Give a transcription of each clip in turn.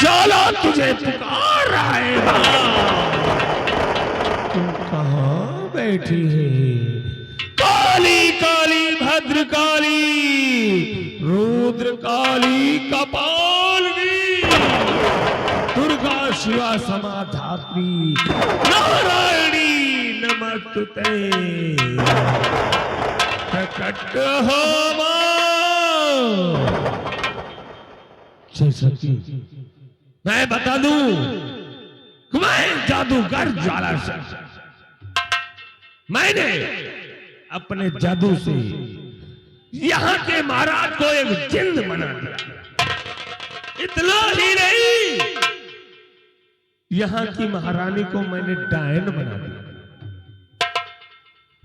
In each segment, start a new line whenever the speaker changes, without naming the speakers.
ज्वाला तुझे पुकार रहा है। तू कहाँ बैठी है? काली काली भद्रकाली, रुद्र काली कपालिनी, दुर्गा शिवा समाधात्री, नारायणी नमस्तुते। प्रकट हो मां। सती, मैं बता दूं कि मैं जादूगर ज्वाला से, मैंने अपने जादू से यहाँ के महाराज को एक जिंद बना दिया। इतना ही नहीं, यहाँ की महारानी को मैंने डायन बना दिया।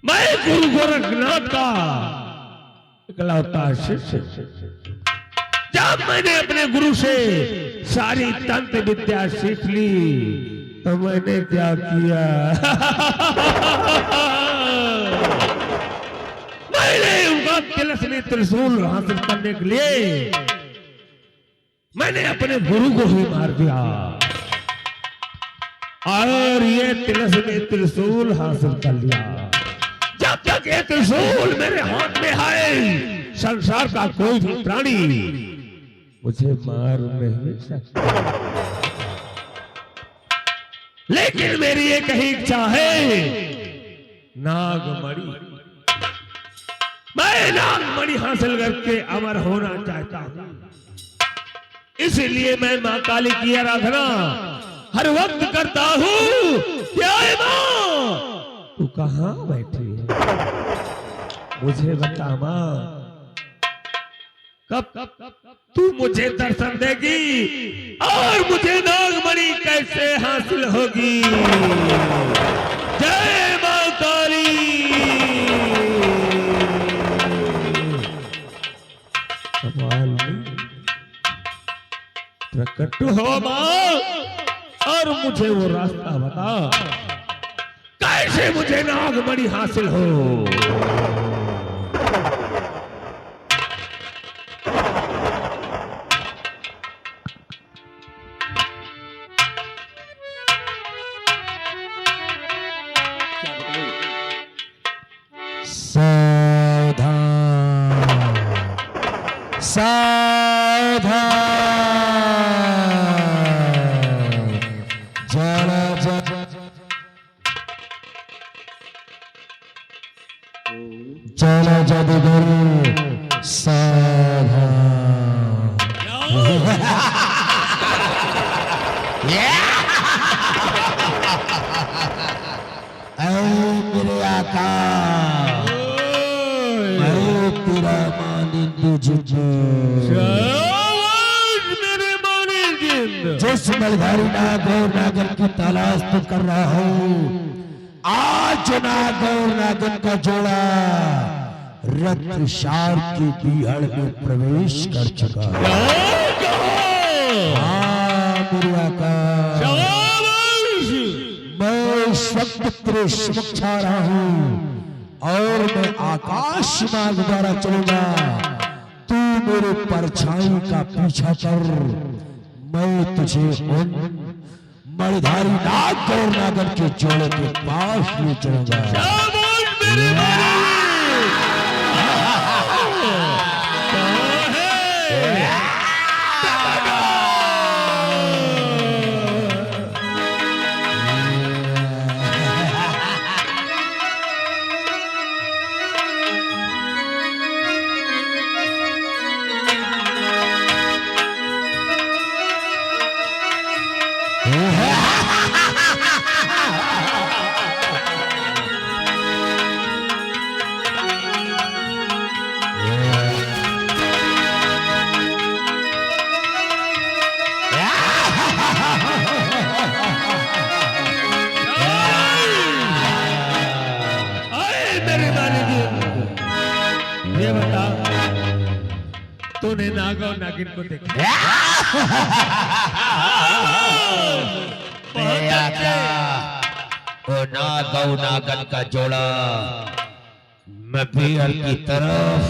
मैं गुरु गोरखनाथ का इकलौता शिष्य। जब मैंने अपने गुरु से सारी तंत्र विद्या सीख ली तो मैंने क्या किया? मैंने उनका तिलस्मी त्रिशूल हासिल करने के लिए मैंने अपने गुरु को ही मार दिया। और ये तिलस्मी त्रिशूल हासिल कर लिया। जब तक ये त्रिशूल मेरे हाथ में है, संसार का कोई भी प्राणी मुझे मार नहीं सकता। लेकिन मेरी एक ही इच्छा है, नागमणि। मैं नागमणि हासिल करके अमर होना चाहता हूं। इसलिए मैं मां काली की आराधना हर वक्त करता हूं। क्या है मां? तू कहां बैठी है? मुझे बता मां, कब तू मुझे दर्शन देगी और मुझे नागमणि कैसे हासिल होगी? जय मां काली। कमाल प्रकट हो मां और मुझे वो रास्ता बता, कैसे मुझे नागमणि हासिल हो।
सावधान, ज्वाला ज्वाला जादूगर सावधान। मेरे आका, तेरा
मेरे माने जिंद,
जिस मलधारी नाग और नागन की तलाश तो कर रहा हूँ, आज नाग और नागन का जोड़ा रत्नशार की बिहड़ में प्रवेश कर चुका है। मेरे आका, मैं शब्द तेरे समक्ष आ रहा हूँ और मैं आकाश मार्ग द्वारा चलूंगा। तू मेरे परछाई का पीछा कर, मैं तुझे उन मणिधारी नाग और नागन के जोड़े के पास ले चलूंगा।
ये बता, तूने नाग और नागिन को देखा?
वो नाग और नागन का जोड़ा मैं बिहड़ की तरफ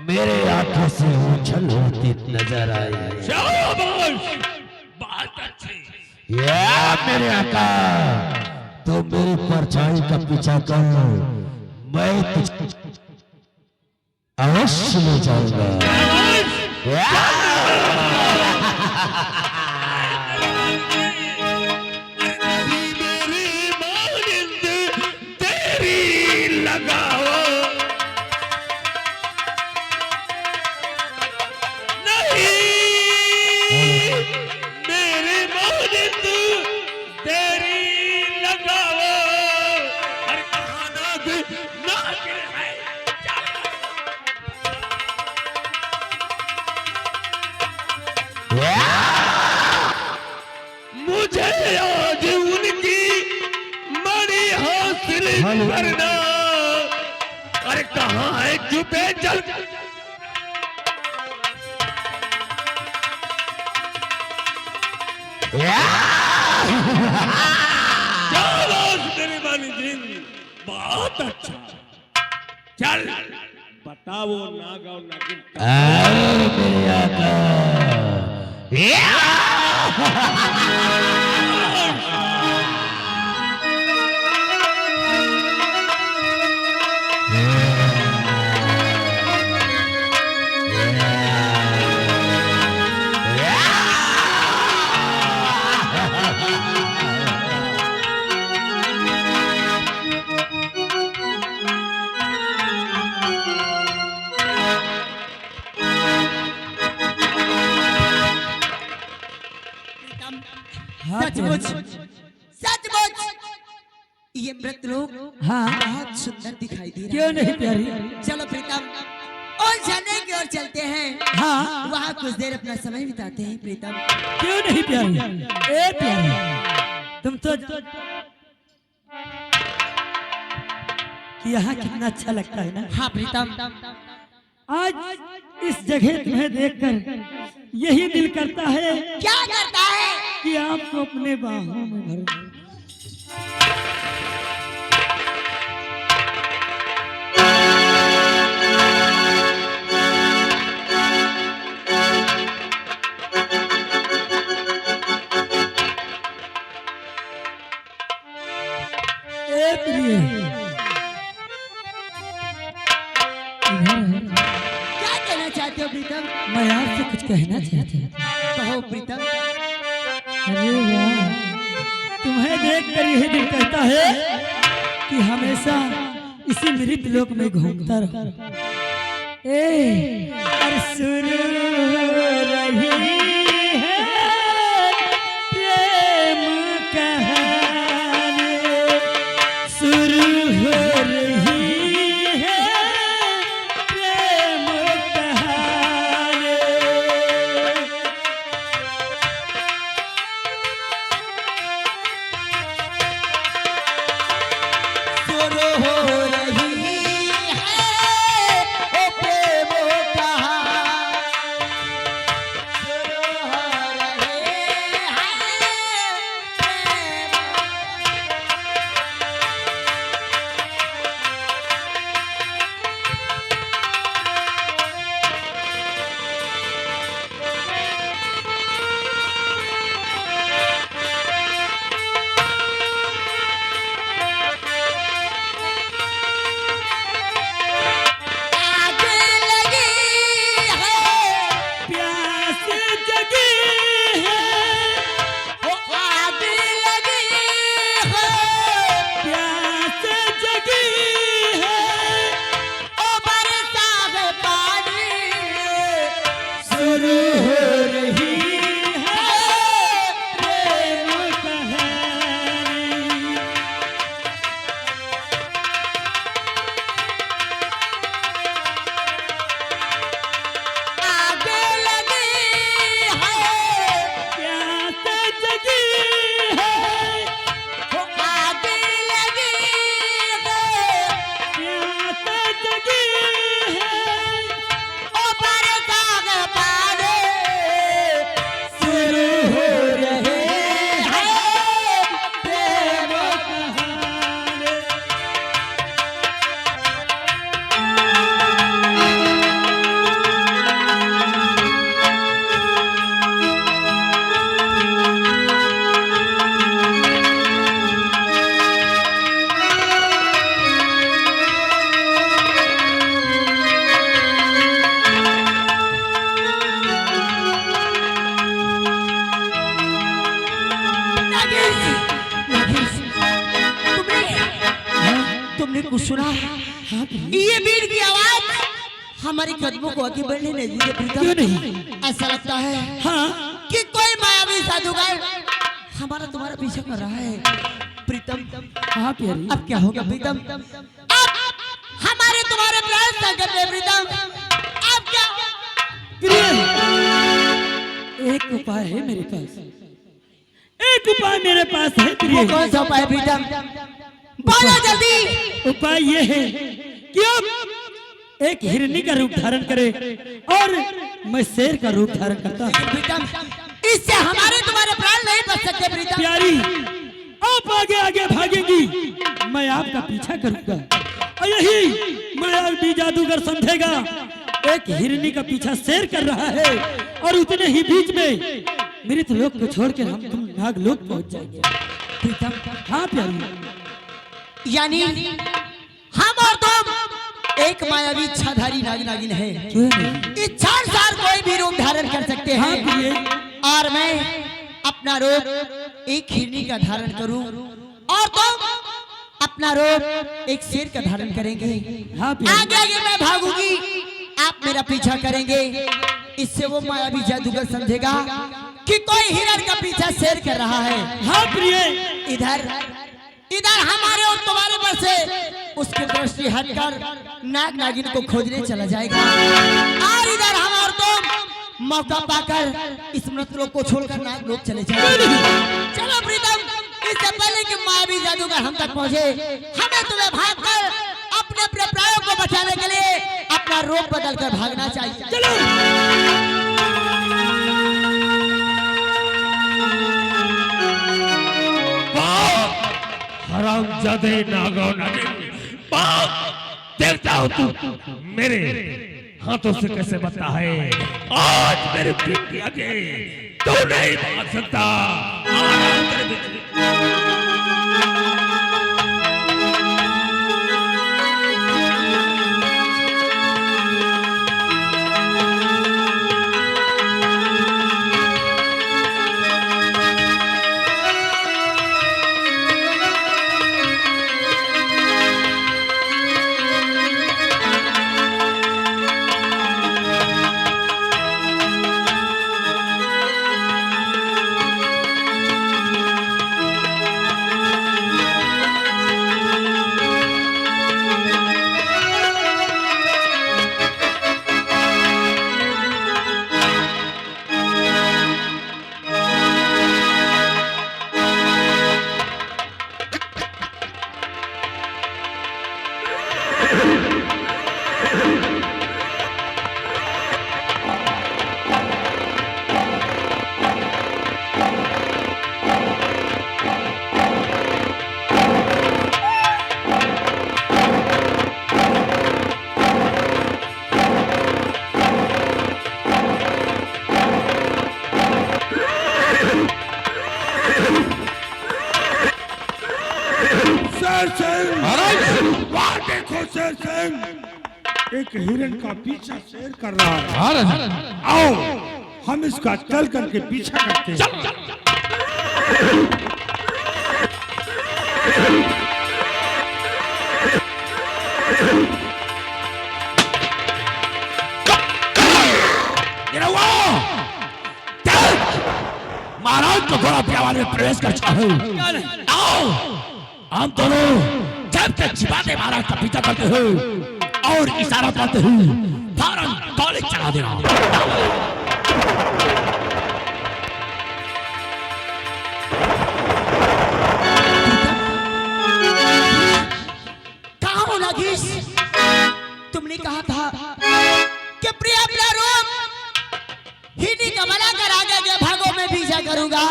मेरे आंखों से उछल होती नजर आई। या मेरे आका, तो मेरी परछाई का पीछा कर, मैं तुझ अवश्य ले जाऊंगा।
मेरी मानिंद तेरी लगाओ नहीं, मेरी मानिंद तेरी लगाओ, हर कहाना नागिन है। मुझे आज उनकी मणि हासिल करना, अरे कहाँ है चुपे चल। शाबाश मेरे मानी जी, बहुत अच्छा। चल बताओ नागा और नागिन।
मेरे आका,
सचमुच सचमुच ये मृत लोग बहुत सुंदर दिखाई दे रहा
क्यों नहीं प्यारी?
चलो प्रीतम और झरने की ओर चलते हैं।
हाँ,
वहाँ कुछ देर अपना समय बिताते हैं प्रीतम।
क्यों नहीं प्यारी? ए प्यारी, तुम तो यहाँ कितना अच्छा लगता है ना।
हाँ प्रीतम,
आज इस जगह तुम्हें देखकर यही दिल करता है
क्या करता है?
कि आपको अपने बाहों में भर लूं। ए प्रिय,
क्या कहना चाहते हो प्रीतम?
मैं आपसे कुछ कहना चाहता हूँ।
कहो प्रीतम।
अरे वाह, तुम्हें देखकर यही दिल कहता है कि हमेशा इसी मृत लोक में घूमता रहूं। अरे सुन रही है प्रेम कहानी, शुरू हो रही है प्रेम कहानी।
शुरू हो रही है ओ प्रेम कहानी, शुरू नागेश, नागेश, तुमने कुछ सुना? ये भीड़ की आवाज हमारे कदमों को आगे बढ़ने नहीं देती प्रीतम।
क्यों नहीं?
ऐसा लगता है
हाँ
कि कोई मायावी जादूगर हमारा तुम्हारा पीछा कर रहा है प्रीतम।
हाँ प्यारी,
अब क्या होगा प्रीतम? अब हमारे तुम्हारे प्राण संकट में प्रीतम। अब क्या?
प्रिय, एक उपाय है मेरे पास, एक उपाय मेरे पास है प्रिय।
वो कौन सा उपाय प्रीतम? बोलो जल्दी।
उपाय ये है कि अब एक हिरनी का रूप धारण करे और मैं शेर का रूप धारण करता हूँ।
प्रीतम, इससे हमारे तुम्हारे प्राण नहीं बच सकते प्रीतम।
प्यारी, आप आगे आगे भागेंगी, मैं आपका पीछा करूंगा और यही माया भी जादूगर समझेगा एक हिरनी का पीछा शेर कर रहा है और उतने ही बीच में मृत लोक को छोड़कर हम तुम नागलोक पहुंच जाएंगे।
प्रीतम,
हाँ प्यारी,
यानी हम और तुम एक मायावी इच्छाधारी नागिन है।
क्यों नहीं?
इच्छा अनुसार कोई भी रूप धारण कर सकते
हाँ
हैं
प्रिय,
और मैं अपना रूप एक हिरनी का धारण करूं और तुम अपना रूप एक शेर का धारण करेंगे।
हाँ प्यारी,
आगे आगे मैं भागूंगी, आप मेरा पीछा करेंगे। इससे वो मायावी जादूगर समझेगा कि कोई हिरण का पीछा शेर कर रहा है।
हाँ प्रिय,
इधर इधर हमारे और तुम्हारे पर से उसकी दृष्टि हटकर नाग नागिन को खोजने चला जाएगा और इधर हम और तुम मौका पाकर इस मृत लोक को छोड़कर नाग लोक चले जाएंगे। चलो प्रीतम, इससे पहले कि मायावी जादूगर हम तक पहुंचे, हमें तुम्हें भागकर अपने अपने प्राणों को बचाने के लिए अपना रूप बदलकर भागना चाहिए।
चलो।
हरामजादे नागो नागिन, बाप देखता हूँ तू मेरे हाथों से कैसे बचता है। आज मेरे पीठ के आगे तू नहीं भाग सकता। आ रहा हूं तेरे पीछे।
वहाँ देखो शेर सिंह, एक हिरन का पीछा शेर कर रहा है। आओ हम इसका चल करके पीछा करते हैं।
महाराज को घोड़ा प्यावाल में प्रवेश कर चुका हूँ। आओ हम दोनों जब तक छिपाते महाराज का पीछा करते हो और इशारा करते हो, फौरन गोली चला देना।
कहाँ हो नागेश? तुमने कहा था कि प्रिया प्रिया रूप हिरनी का बनाकर आगे के भागों में पीछा करूंगा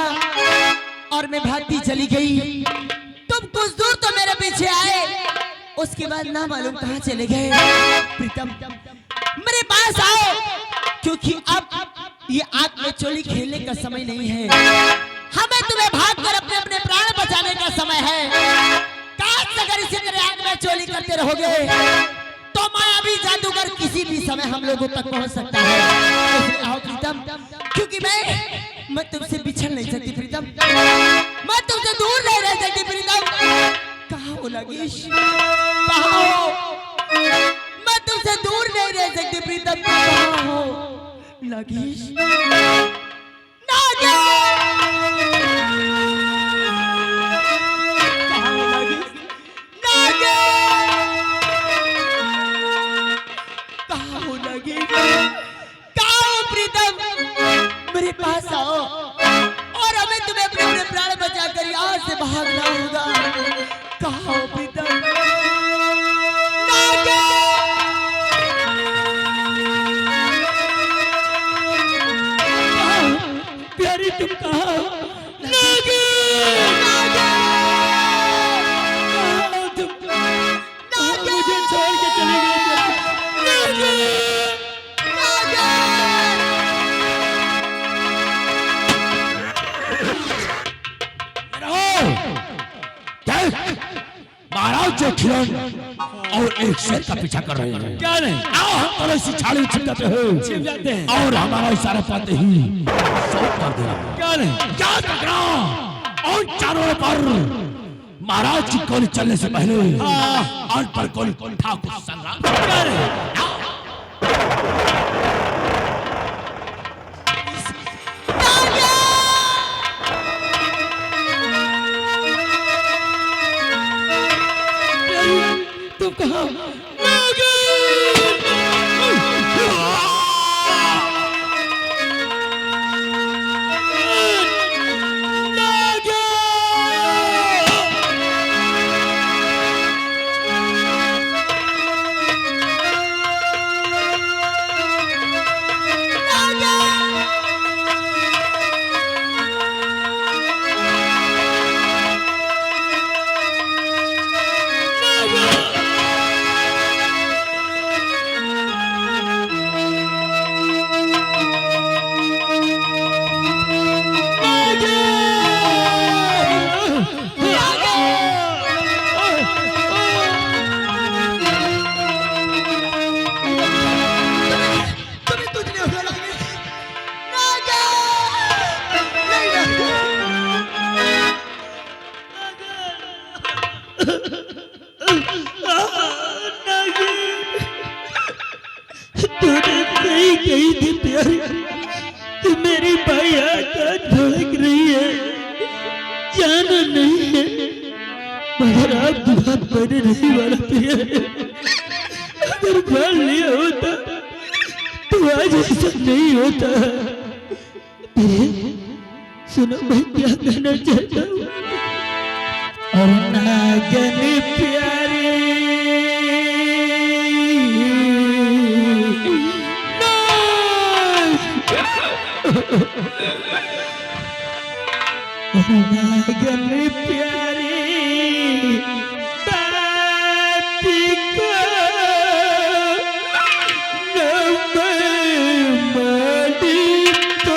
और मैं भागती चली गई। तुम कुछ दूर तो मेरे पीछे आए, उसके बाद ना मालूम कहाँ चले गए। प्रीतम मेरे पास आओ, क्योंकि अब ये आग में चोली खेलने का समय नहीं है। हमें तुम्हें भागकर अपने अपने प्राण बचाने का समय है। काश अगर इसी तरह आग में चोली करते रहोगे तो मायावी जादूगर किसी भी समय हम लोगों तक पहुंच सकता है। इसलिए आओ प्रीतम, क्योंकि मैं तुमसे बिछड़ नहीं सकती प्रीतम। मैं नागेश कहाँ हो? मैं तुमसे दूर नहीं रह सकती प्रीतम, कहाँ हो नागेश? नागेश कहाँ हो नागेश? नागेश कहाँ हो नागेश? कहाँ हो प्रीतम? मेरे पास आओ और हमें तुम्हें अपने अपने प्राण बचाकर यहाँ से भागना होगा। कहाँ हो प्रीतम?
प्यारी तुम कहाँ हो? मुझे छोड़ के चले गए।
महाराज जो किरण और एक शेर का पीछा कर रहे हैं।
क्या नहीं?
आओ हम दोनों इसी छाले में छिप जाते हैं।
छिप जाते हैं।
और हमारा इशारा पाते ही शॉट कर देना।
क्या नहीं?
क्या तकड़ा और चारों पर महाराज की गोली चलने से पहले और पर गोली ठाकुर संग्राम।
क्या नहीं? तुम कहाँ हो? तूने सही कही थी प्यारी कि मेरी भाई आकाश भड़क रही है, जाना नहीं है, मगर आप बहुत बड़े नहीं वाला प्यार। अगर मान लिया होता तो आज ऐसा नहीं होता। सुनो मैं क्या कहना चाहता हूँ। और नागन प्यारी नागन प्यारी बात को न मानी तो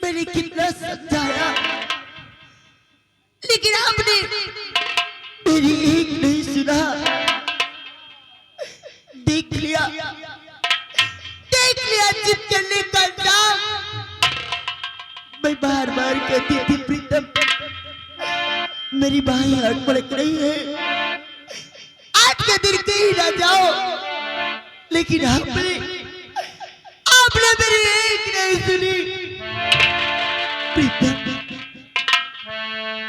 मैंने कितना समझाया लेकिन आपने मेरी एक नहीं सुना। देख लिया जिद करने का नाम। मैं बार बार कहती थी प्रीतम मेरी बाई आग भड़क रही है, आज के दिन कहीं ना जाओ, लेकिन आपने मेरी एक नहीं सुनी प्रीतम।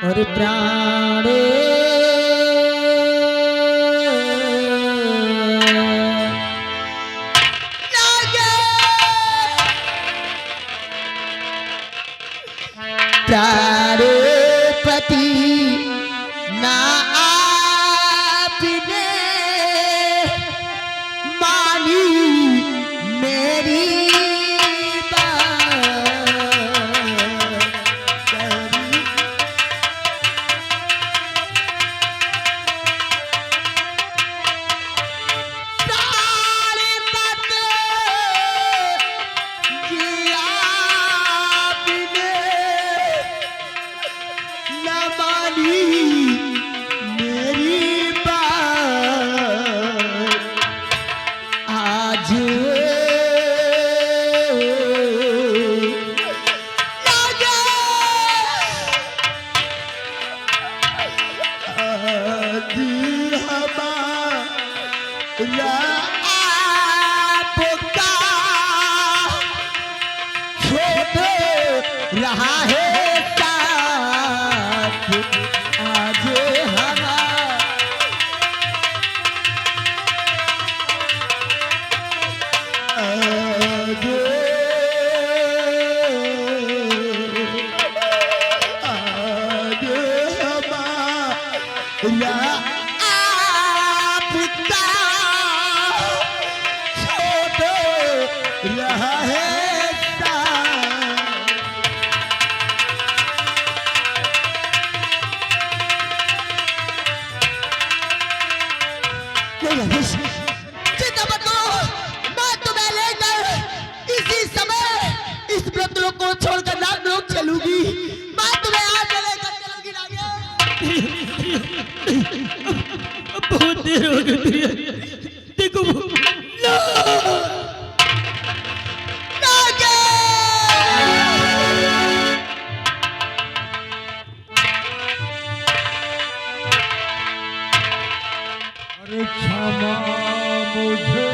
और प्राणे आज रहा है साथ आज हमारा आपका छोड़ रहा है चिंता मत करो, मैं तुम्हें लेकर इसी समय इस ब्रह्मलोक को छोड़कर नागलोक चलूंगी। मैं तुम्हें आज लेकर चलूंगी नागे।
बहुत देर हो गई प्रिया, देखो
नागे।
अरे क्षमा मुझे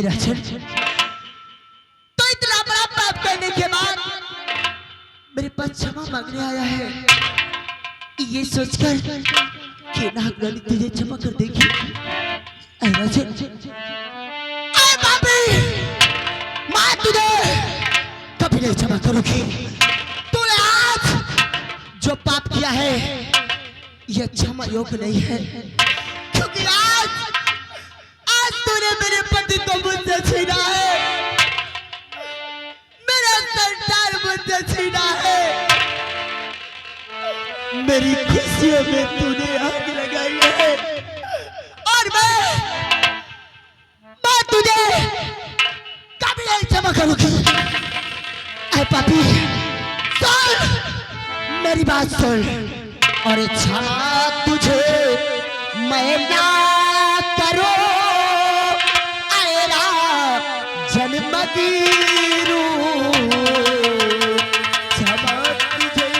राजन, तो इतना बड़ा पाप करने के बाद मेरे पास क्षमा मांगने आया है, ये सोचकर कि नागरानी तुझे क्षमा कर देगी। राजन, अरे बाबी, मैं तुझे कभी नहीं क्षमा करूंगी। तूने आज जो पाप किया है यह क्षमा योग्य नहीं है, क्योंकि आज तूने मेरे पति को मुझसे छीना है, मेरा संसार मुझसे छीना है, मेरी खुशियों में तूने आग लगाई है, और मैं तुझे कभी नहीं क्षमा करूंगी। ऐ पापी, सुन मेरी बात सुन, और क्षमा तुझे मैं ना करो जन्म दीरू क्षमा तुझे,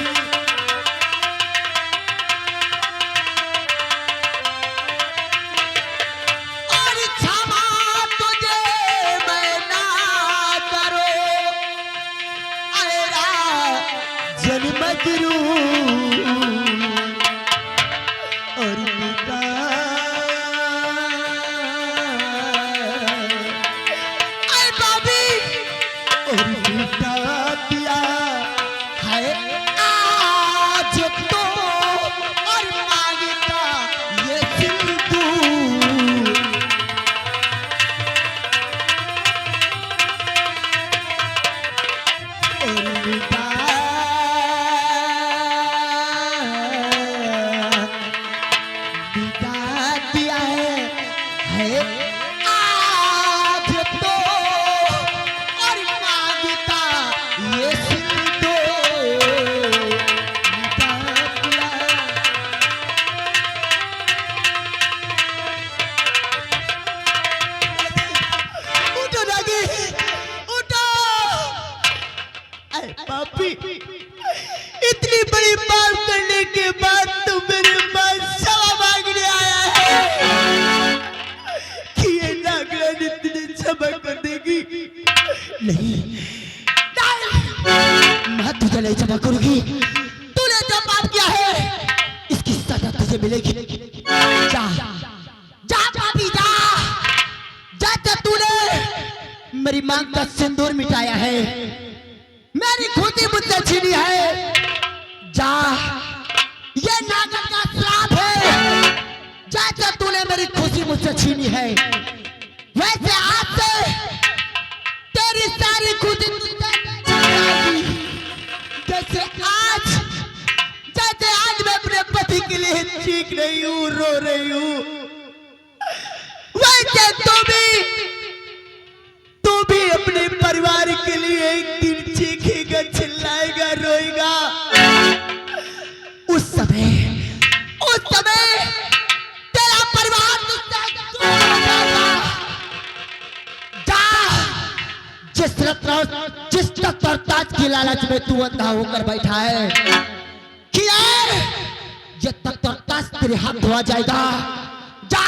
और क्षमा तुझे मैं ना करो आएरा जन्म दीरू और पिता दिया है आज तो, और मांगता ये सिंधु और पिता दिया है आज तो, और मांगता ये सिंधु उठो नागी, उठो। अरे पापी, इतनी बड़ी पाप करने के बाद तुम मेरे पास क्षमा मांगने आया जा जा पापी जा, जैसे तूने मेरी मांग का सिंदूर मिटाया है, मेरी खुदी मुझसे छीनी है, जा, ये नागन का श्राप है। जैसे तूने मेरी खुशी मुझसे छीनी है, वैसे आज से तेरी सारी खुशी जैसे आज मैं अपने पति के लिए चीख रही हूँ, रो रही हूँ, वैसे तू भी अपने परिवार के लिए एक दिन चीखेगा, चिल्लाएगा, रोएगा। उस समय तेरा परिवार तुझसे दूर हो जाएगा। जा, जिस तख्त और ताज की लालच में तू अंधा होकर बैठा है, किया ये तख्त और ताज तेरे हाथ धोआ जाएगा। जा,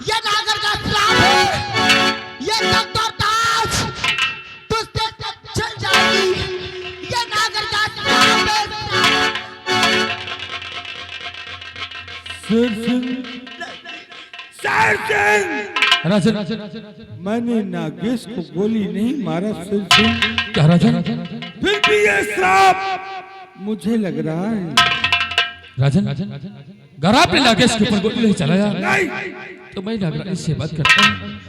ये नागर का श्राप है, ये तख्त और ताज तुझसे चल जाएगी, ये नागर का श्राप है।
शेर सिंह,
राजन,
मैंने नागेश को गोली नहीं मारा शेर सिंह,
क्या राजन?
फिर भी ये श्राप मुझे लग रहा है।
राजन, अगर आपने नागेश के ऊपर गोली नहीं चलाया
नहीं,
तो मैं नागरानी से बात करता हूँ।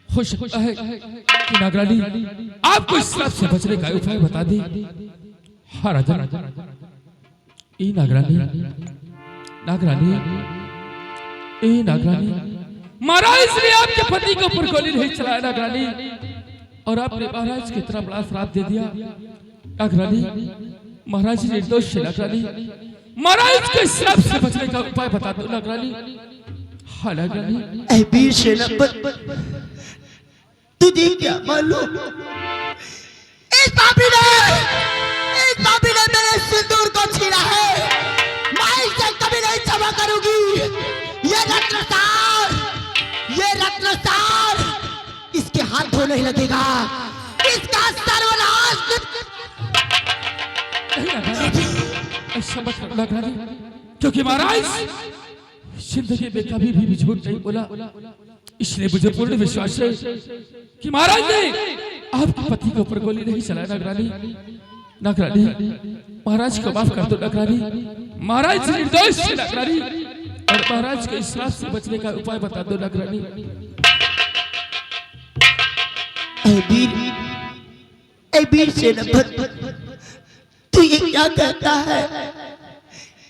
हो सकता है कि नागरानी आपको इस श्राप से बचने का उपाय बता दी। हाँ राजन, ई नागरानी, महाराज ने आपके पति के ऊपर गोली नहीं चलाया नागरानी, और आपने महाराज की इतना बड़ा श्राप दे दिया। नागरानी, महाराज निर्दोष है नागरानी, महाराज के श्राप से बचने का उपाय बता दो नागरानी। हाँ नागरानी।
ऐ वीर सेनापति, तुझे क्या मालूम, इस पापी ने मेरे सिंदूर को छीना है, मैं इसे कभी नहीं क्षमा करूंगी। ये रत्नसार इसके हाथ धोने लगेगा, इसका सर्वनाश।
ऐसा मत करो नागरानी, क्योंकि महाराज जिंदगी में कभी भी झूठ नहीं बोला, इसलिए मुझे पूर्ण विश्वास है कि महाराज ने आपके पति के ऊपर गोली नहीं चलाया। नागरानी, महाराज को माफ कर दो नागरानी, महाराज निर्दोष है नागरानी, और महाराज के श्राप से बचने का उपाय बता दो नागरानी।
ऐ वीर सेनापति, तू ये क्या कहता है?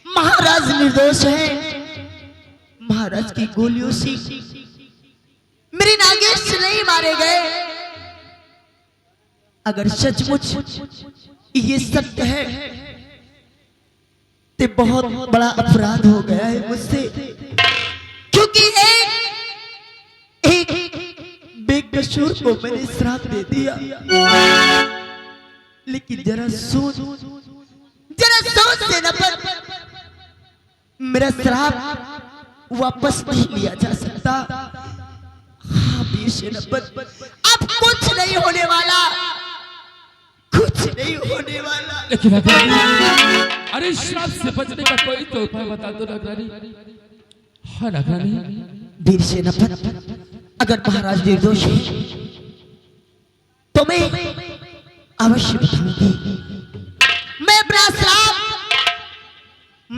महाराज निर्दोष है, महाराज की गोलियों से मेरे नागेश नहीं मारे गए। अगर सचमुच ये सत्य है तो बहुत बड़ा अपराध हो गया है मुझसे, क्योंकि एक बेकसूर को मैंने श्राप दे दिया। लेकिन जरा सोच सेनापति, मेरा श्राप वापस नहीं लिया जा सकता। हाँ वीर सेनापति, अब कुछ नहीं होने वाला, कुछ नहीं होने वाला।
लेकिन अरे श्राप से बचने का कोई तो उपाय बता दो नागरानी। हाँ नागरानी।
वीर सेनापति, अगर महाराज निर्दोष है तो मैं अवश्य बताऊंगी। मैं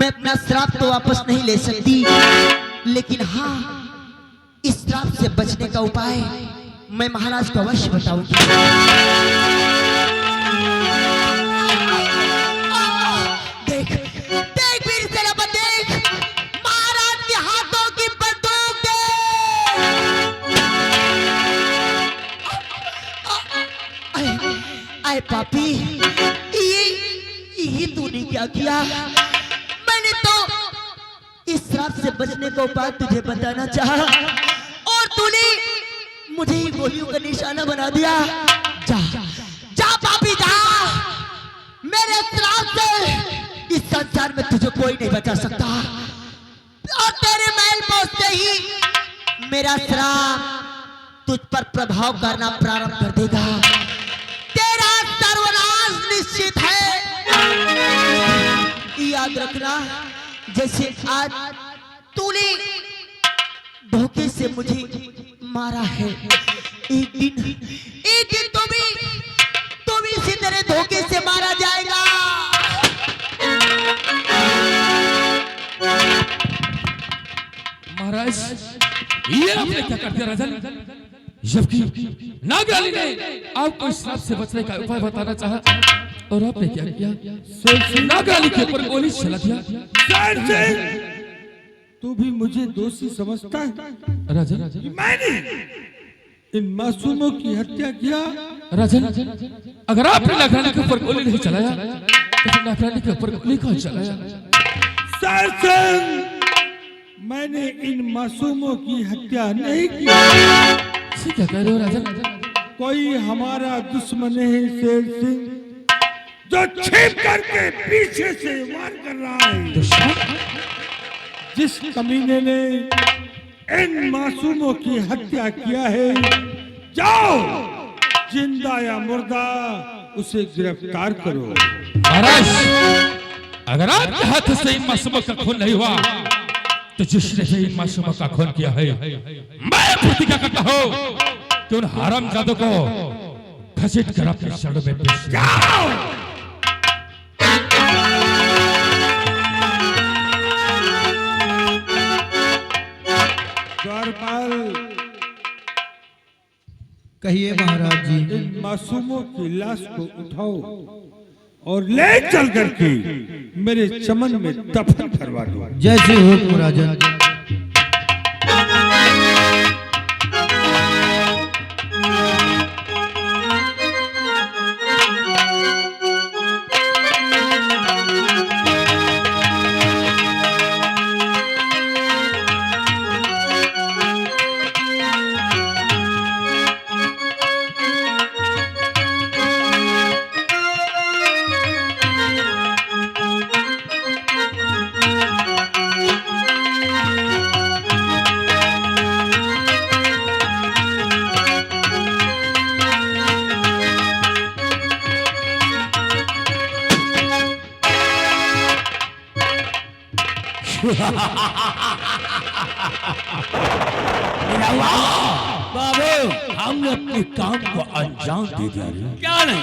अपना श्राप तो वापस नहीं ले सकती, लेकिन हाँ, इस श्राप से बचने का उपाय मैं महाराज को अवश्य बताऊंगी। देख वीर सेनापति, देख, महाराज के हाथों की बंदूक देख। आए पापी, ये तूने क्या किया? मैंने तो इस श्राप से बचने का उपाय तुझे बताना चाहा, और तूने मुझे ही गोलियों का निशाना बना दिया। जा जा पापी जा, मेरे श्राप से इस संसार में तुझे कोई नहीं बचा सकता, और तेरे महल पहुंचते ही मेरा श्राप तुझ पर प्रभाव करना प्रारंभ कर देगा। तेरा सर्वनाश निश्चित है। याद रखना, जैसे आज तू धोखे से मुझे मारा है। एक दिन तो भी इसी तरह धोखे से मारा जाएगा।
महाराज, ये आपने क्या कर दिया राजन? जबकि नागरानी ने आपको इस श्राप से बचने का उपाय बताना चाहा और आपने क्या किया? नागरानी के ऊपर गोली चला दिया।
शेर सिंह, तू भी मुझे दोषी समझता है?
राजन,
मैंने इन मासूमों की हत्या किया।
राजन, अगर आपने नागरानी के ऊपर गोली नहीं चलाया तो फिर नागरानी के ऊपर गोली कौन चलाया?
शेर सिंह, मैंने इन मासूमों की हत्या नहीं की।
क्या कह रहे हो राजन?
कोई हमारा दुश्मन है शेर सिंह, जो छिप करके पीछे से वार कर रहा है। जिस कमीने ने इन मासूमों की हत्या किया है, जाओ जिंदा या मुर्दा उसे गिरफ्तार करो।
महाराज, अगर आपके हाथ से इन मासूमों का खून नहीं हुआ तो जिसने भी इन मासूमों का खून किया है, मैं प्रतिज्ञा करता हूं कि उन हरामजादों को घसीट कर अपने शरणों में पेश
जाओ। द्वारपाल,
कहिए महाराज जी।
इन मासूमों की लाश को उठाओ और ले चल करके मेरे चमन में दफन करवा दो।
जैसे हो राजन।
बाबू, हमने अपने काम को अंजाम दे दिया। क्या नहीं?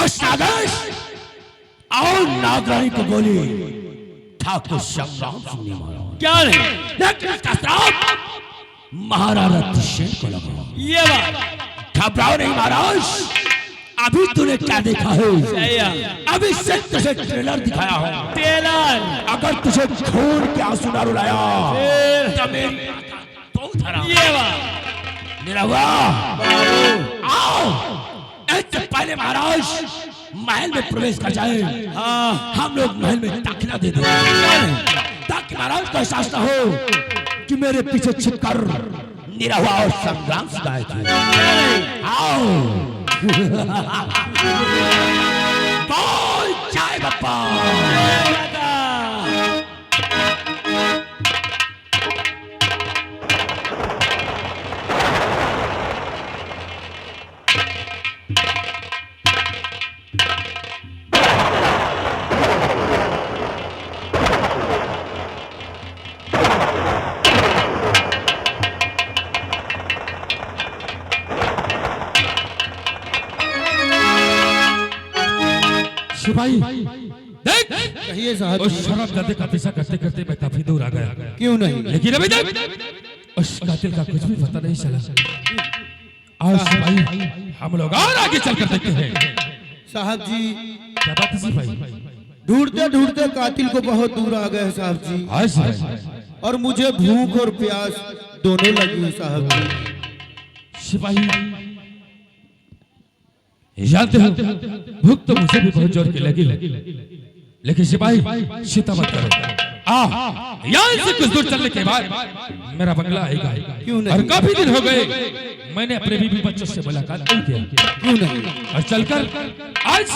अष्टादश और नागरानी को गोली ठाकुर संग्राम सिंह ने मारा। क्या नहीं? लेकिन इसका श्राप महाराणा दुष्यंत को लगा। ये बात घबराओ नहीं महाराज, अभी तूने क्या देखा है? अभी से तुझे ट्रेलर दिखाया है। ट्रेलर अगर तुझे खून के आंसू ना रुलाया तो मेरी तो धरा। ये बात मेरा वाह, आओ इससे पहले महाराज महल में प्रवेश कर जाए। हाँ, हम लोग महल में दाखिला दे दें ताकि महाराज को एहसास न हो कि मेरे पीछे छिपकर निरहुआ और संग्राम से गायब थे। आओ बोल जय बप्पा।
सिपाही देख,
कहिए साहब।
उस शराबजादे का पीछा करते करते मैं काफी दूर आ गया।
क्यों नहीं?
लेकिन अभी तक उस कातिल का कुछ भी पता नहीं चला। आज सिपाही हम लोग और आगे चलकर देखते हैं।
साहब जी,
क्या बात है सिपाही?
ढूंढते ढूंढते कातिल को बहुत दूर आ गए साहब जी।
आज सिपाही,
और मुझे भूख और प्यास दोनों लगी है साहब जी।
सिपाही जानते हो भूख तो मुझे भी बहुत जोर की लगी, लेकिन सिपाही चिंता मत करो। यहाँ से कुछ दूर चलने के बाद मेरा बंगला आएगा।
क्यों नहीं?
और काफी दिन हो गए मैंने अपने बीबी बच्चों से मुलाकात नहीं किया।
क्यों नहीं?
और चलकर आज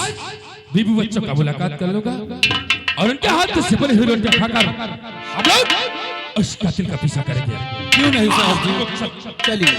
बीबी बच्चों का मुलाकात कर लूंगा और उनके हाथ से बनी हुई रोटियां खाकर हम लोग उस कातिल का पीछा करेंगे।
क्यों नहीं साहब जी? चलिए।